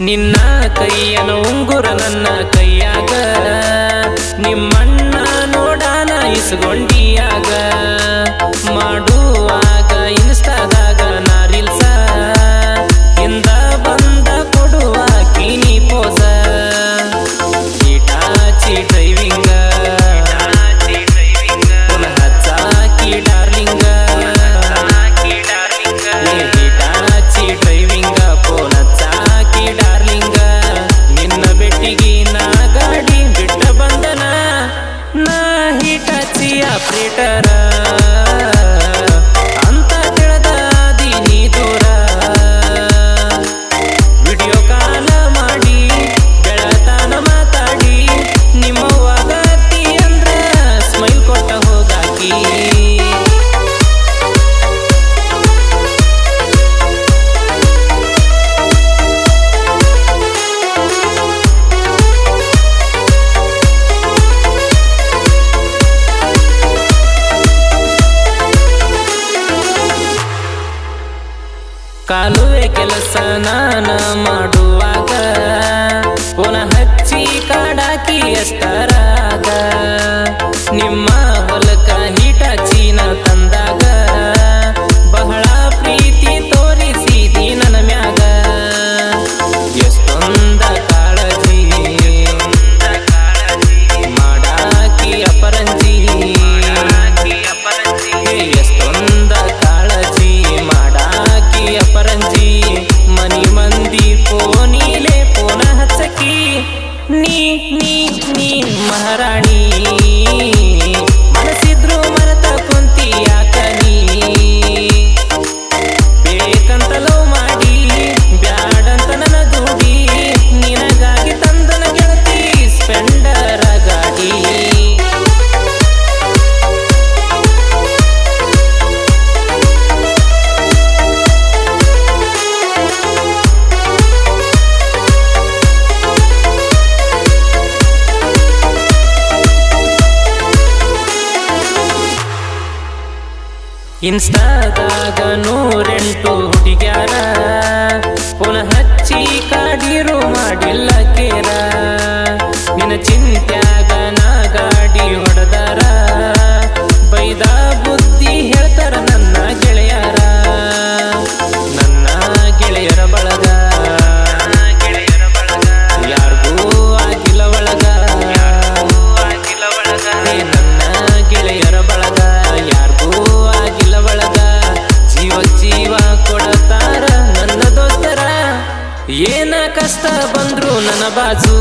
ನಿನ್ನ ಕೈಯನ ಉಂಗುರ ನನ್ನ ಕೈಯಾಗ ನಿಮ್ಮಣ್ಣ ನೋಡಾನ ಇಸ್ಕೊಂಡಿಯಾಗ ಮಾಡುವಾಗ ಇನ್ಸ್ಟಾದಾಗ ನಾ ರೀಲ್ಸ ಹಿಂದ ಬಂದ ಕೊಡುವ ಕಿನಿ ಪೋಸ ಹೀಟಾಚಿ ಡ್ರೈವಿಂಗ ಪುನಃ ಹಚ್ಚಾಕಿ ಡಾರ್ಲಿಂಗ ಹೀಟಾಚಿ ಡ್ರೈವಿಂಗ ಪೋನ ಹಚ್ಚಾಕಿ ಡಾರ್ಲಿಂಗ ನಿನ್ನ ಬೆಟ್ಟಿಗೆ ನಾ ಗಾಡಿ ಬಿಟ್ಟ ಬಂದನ ನಾ ಹೀಟಾಚಿ ಆಪ್ರೇಟರ ಅಂತ ತಿಳಿದ ನೀ ದೂರ ವಿಡಿಯೋ ಕಾಲ ಮಾಡಿ ಬೆಳತಾನ ಮಾತಾಡಿ ನಿಮ್ಮವ್ವಾಗತ್ತಿ ಅಂದ್ರ ಸ್ಮೈಲ್ ಕೊಟ್ಟ ಹೋಗಾಕಿ ಕಾಲುವೆ ಕೆಲಸ ನಾನ ಮಾಡುವಾಗ ಪುನಃ ಹಚ್ಚಿ ಕಾಡಾಕಿ ಎಷ್ಟರಾಗ ನಿಮ್ಮ ಹೊಲಕ ಹೀಟಾಚಿನ ತಂದಾಗ ಬಹಳ ಪ್ರೀತಿ ತೋರಿಸಿದಿ ನನ್ನ ಮ್ಯಾಗ ಎಷ್ಟೊಂದ ಕಾಳಜಿ ಮಾಡಾಕಿ ಅಪರಂಜಿ ಎಷ್ಟೊಂದ ಕಾಳಜಿ ಮಾಡಾಕಿ ಅಪರಂಜಿ ಮನಿ ಮಂದಿ ಫೋನಿಲೆ ಫೋನ ಹಚ್ಚಕಿ ನೀ ನೀ ನೀ ಮಹಾರಾಣಿ ಮನಸಿದ್ರು ಮರೆತ ಕುಂತಿ ಯಾಕ ನೀ ಬೇಕಂತ ಲವ್ ಮಾಡಿ ಬ್ಯಾಡಂತ ನನ್ನ ದುಡಿ ನಿನಗಾಗಿ ತಂದನ ಗೆಳತಿ ಸ್ಪೆಂಡರ ಗಾಡಿ ಇನ್ಸ್ಟಾದಾಗ 108 ಹುಡುಗ್ಯಾರ ಪುನಃ ಹಚ್ಚಿ ಕಾಡಿರು ಮಾಡಿಲ್ಲ ಕೇರ ನಿನ್ನ ಚಿಂತ್ಯಾಗ ನಾ ಗಾಡಿ ಹೊಡೆದಾರ ಬೈದ ಬುದ್ಧಿ ಹೇಳ್ತಾರ ನನ್ನ ಗೆಳೆಯರ ಬಳಗ ಯಾರಿಗೂ ಆಗಿಲ್ಲ ಒಳಗ ನನ್ನ ಗೆಳೆಯರ ಬಳಗ ಯಾರಿಗೂ ಆಗಿಲ್ಲ ಒಳಗ ಜೀವ ಕೊಡತಾರ ನನ್ನ ದೋಸ್ತರ ಏನ ಕಷ್ಟ ಬಂದ್ರು ನನ್ನ ಬಾಜು